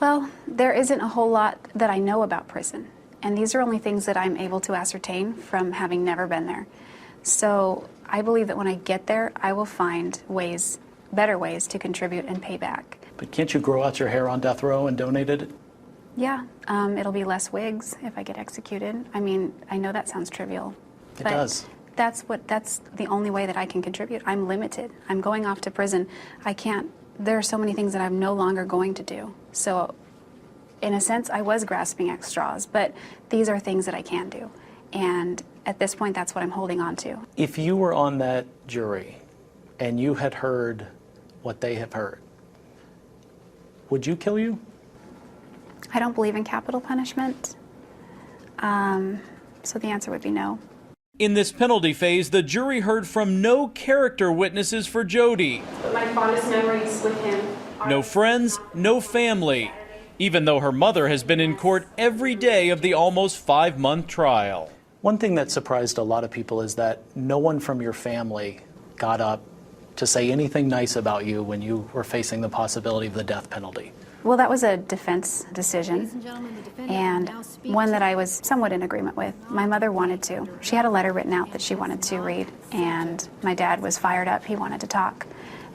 Well, there isn't a whole lot that I know about prison. And these are only things that I'm able to ascertain from having never been there. So I believe that when I get there, I will find ways, better ways to contribute and pay back. But can't you grow out your hair on death row and donate it? Yeah, it'll be less wigs if I get executed. I mean, I know that sounds trivial. It does. That's the only way that I can contribute. I'm limited. I'm going off to prison. There are so many things that I'm no longer going to do. So in a sense, I was grasping at straws, but these are things that I can do. And at this point, that's what I'm holding on to. If you were on that jury and you had heard what they have heard, would you kill you? I don't believe in capital punishment, so the answer would be no. In this penalty phase, the jury heard from no character witnesses for Jodi. My fondest memories with him are... No friends, no family, even though her mother has been in court every day of the almost 5-month trial. One thing that surprised a lot of people is that no one from your family got up to say anything nice about you when you were facing the possibility of the death penalty. Well, that was a defense decision, and one that I was somewhat in agreement with. My mother wanted to. She had a letter written out that she wanted to read, and my dad was fired up. He wanted to talk,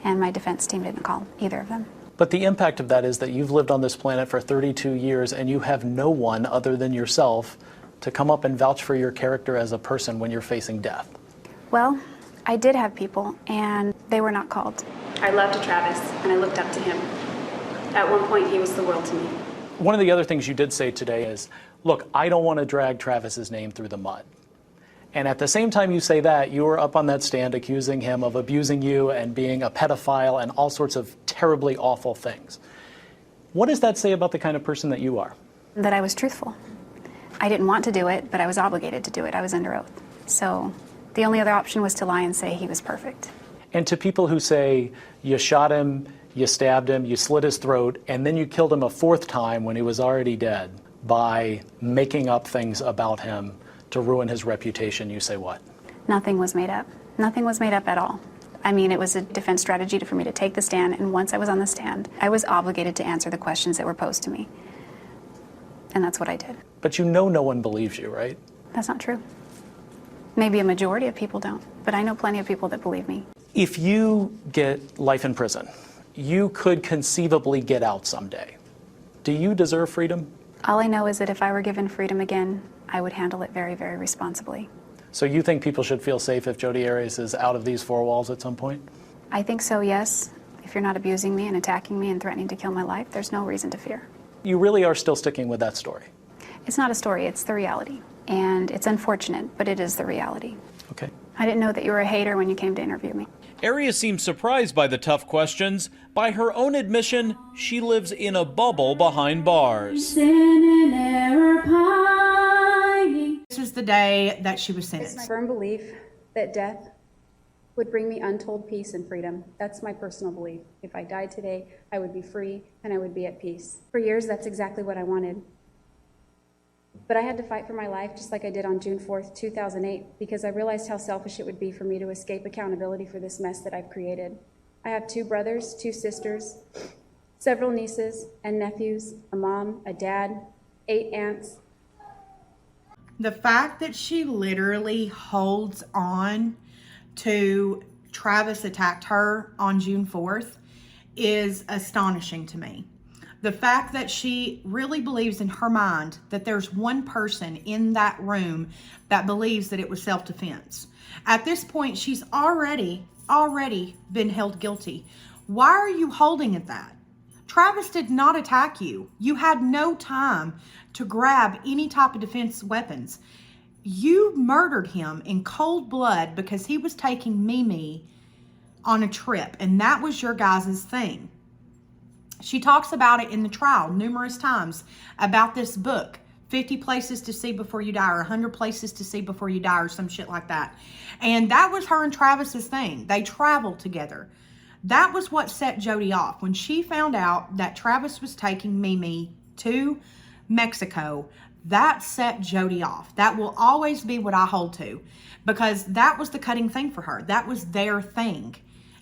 and my defense team didn't call either of them. But the impact of that is that you've lived on this planet for 32 years, and you have no one other than yourself to come up and vouch for your character as a person when you're facing death. Well, I did have people, and they were not called. I loved Travis, and I looked up to him. At one point, he was the world to me. One of the other things you did say today is, look, I don't want to drag Travis's name through the mud. And at the same time you say that, you were up on that stand accusing him of abusing you and being a pedophile and all sorts of terribly awful things. What does that say about the kind of person that you are? That I was truthful. I didn't want to do it, but I was obligated to do it. I was under oath. So the only other option was to lie and say he was perfect. And to people who say you shot him, you stabbed him, you slit his throat, and then you killed him a fourth time when he was already dead by making up things about him to ruin his reputation, you say what? Nothing was made up. Nothing was made up at all. I mean, it was a defense strategy for me to take the stand, and once I was on the stand, I was obligated to answer the questions that were posed to me. And that's what I did. But you know no one believes you, right? That's not true. Maybe a majority of people don't, but I know plenty of people that believe me. If you get life in prison, you could conceivably get out someday. Do you deserve freedom? All I know is that if I were given freedom again, I would handle it very, very responsibly. So you think people should feel safe if Jodi Arias is out of these four walls at some point? I think so, yes. If you're not abusing me and attacking me and threatening to kill my life, there's no reason to fear. You really are still sticking with that story? It's not a story, it's the reality. And it's unfortunate, but it is the reality. Okay. I didn't know that you were a hater when you came to interview me. Arias seems surprised by the tough questions. By her own admission, she lives in a bubble behind bars. This was the day that she was It's my sentenced. firm belief that death would bring me untold peace and freedom. That's my personal belief. If I died today, I would be free and I would be at peace. For years, that's exactly what I wanted. But I had to fight for my life just like I did on June 4th, 2008, because I realized how selfish it would be for me to escape accountability for this mess that I've created. I have 2 brothers, 2 sisters, several nieces and nephews, a mom, a dad, 8 aunts. The fact that she literally holds on to Travis attacked her on June 4th is astonishing to me. The fact that she really believes in her mind that there's one person in that room that believes that it was self-defense. At this point, she's already been held guilty. Why are you holding at that? Travis did not attack you. You had no time to grab any type of defense weapons. You murdered him in cold blood because he was taking Mimi on a trip, and that was your guys' thing. She talks about it in the trial numerous times about this book, 50 Places to See Before You Die, or 100 Places to See Before You Die, or some shit like that. And that was her and Travis's thing. They traveled together. That was what set Jodi off. When she found out that Travis was taking Mimi to Mexico, that set Jodi off. That will always be what I hold to, because that was the cutting thing for her. That was their thing.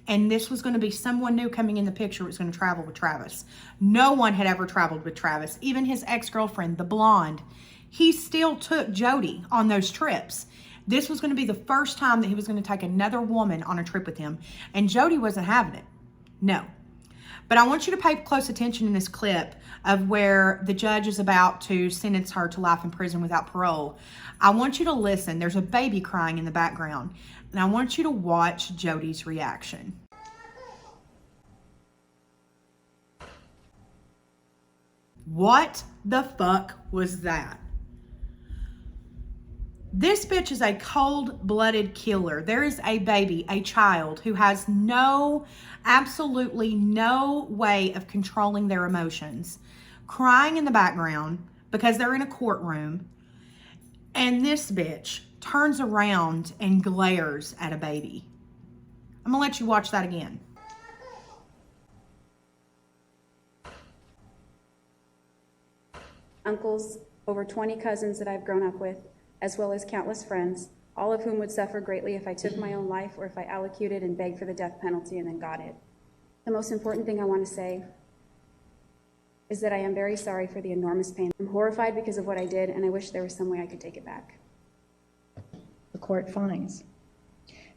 And this was going to be someone new coming in the picture who was going to travel with Travis. No one had ever traveled with Travis. Even his ex-girlfriend, the blonde, he still took Jodi on those trips. This was going to be the first time that he was going to take another woman on a trip with him. And Jodi wasn't having it. No. But I want you to pay close attention in this clip of where the judge is about to sentence her to life in prison without parole. I want you to listen. There's a baby crying in the background. And I want you to watch Jodi's reaction. What the fuck was that? This bitch is a cold-blooded killer. There is a baby, a child, who has absolutely no way of controlling their emotions, crying in the background because they're in a courtroom, and this bitch turns around and glares at a baby. I'm gonna let you watch that again. Uncles, over 20 cousins that I've grown up with, as well as countless friends, all of whom would suffer greatly if I took my own life or if I allocated and begged for the death penalty and then got it. The most important thing I want to say is that I am very sorry for the enormous pain. I'm horrified because of what I did, and I wish there was some way I could take it back. The court finds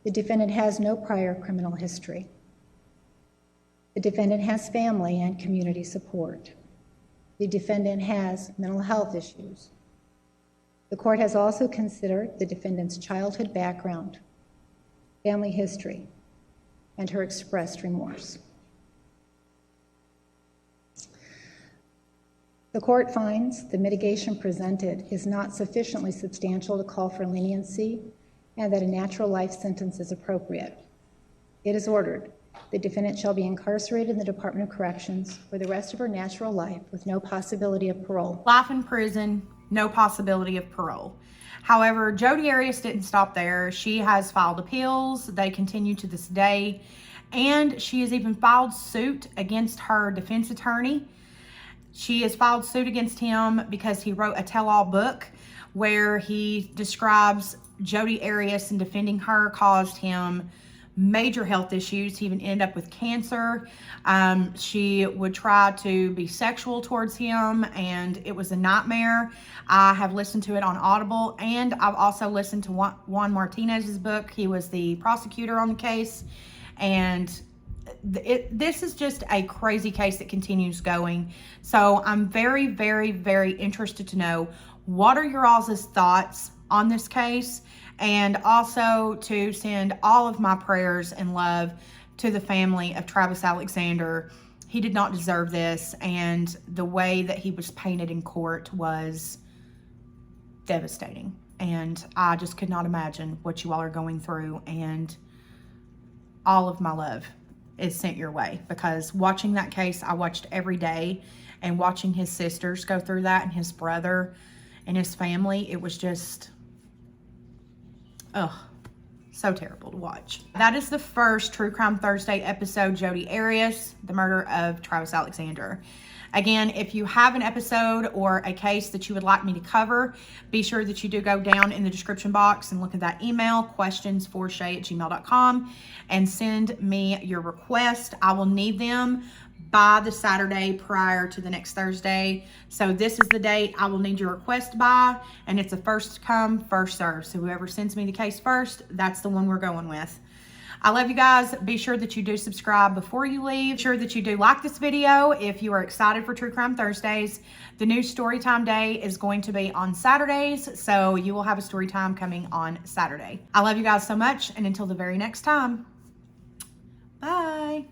the defendant has no prior criminal history. The defendant has family and community support. The defendant has mental health issues. The court has also considered the defendant's childhood background, family history, and her expressed remorse. The court finds the mitigation presented is not sufficiently substantial to call for leniency and that a natural life sentence is appropriate. It is ordered the defendant shall be incarcerated in the Department of Corrections for the rest of her natural life with no possibility of parole. Life in prison, no possibility of parole. However, Jodi Arias didn't stop there. She has filed appeals. They continue to this day. And she has even filed suit against her defense attorney. She has filed suit against him because he wrote a tell-all book where he describes Jodi Arias, and defending her caused him major health issues. He even ended up with cancer. She would try to be sexual towards him, and it was a nightmare. I have listened to it on Audible, and I've also listened to Juan Martinez's book. He was the prosecutor on the case, and this is just a crazy case that continues going. So I'm very, very, very interested to know, what are your all's thoughts on this case, and also to send all of my prayers and love to the family of Travis Alexander. He did not deserve this, and the way that he was painted in court was devastating, and I just could not imagine what you all are going through, and all of my love is sent your way, because watching that case, I watched every day, and watching his sisters go through that, and his brother and his family, it was just, ugh, so terrible to watch. That is the first True Crime Thursday episode, Jodi Arias, the murder of Travis Alexander. Again, if you have an episode or a case that you would like me to cover, be sure that you do go down in the description box and look at that email, questionsforshay@gmail.com, and send me your request. I will need them by the Saturday prior to the next Thursday. So this is the date I will need your request by, and it's a first come, first serve. So whoever sends me the case first, that's the one we're going with. I love you guys. Be sure that you do subscribe before you leave. Be sure that you do like this video if you are excited for True Crime Thursdays. The new Storytime Day is going to be on Saturdays, so you will have a story time coming on Saturday. I love you guys so much, and until the very next time, bye.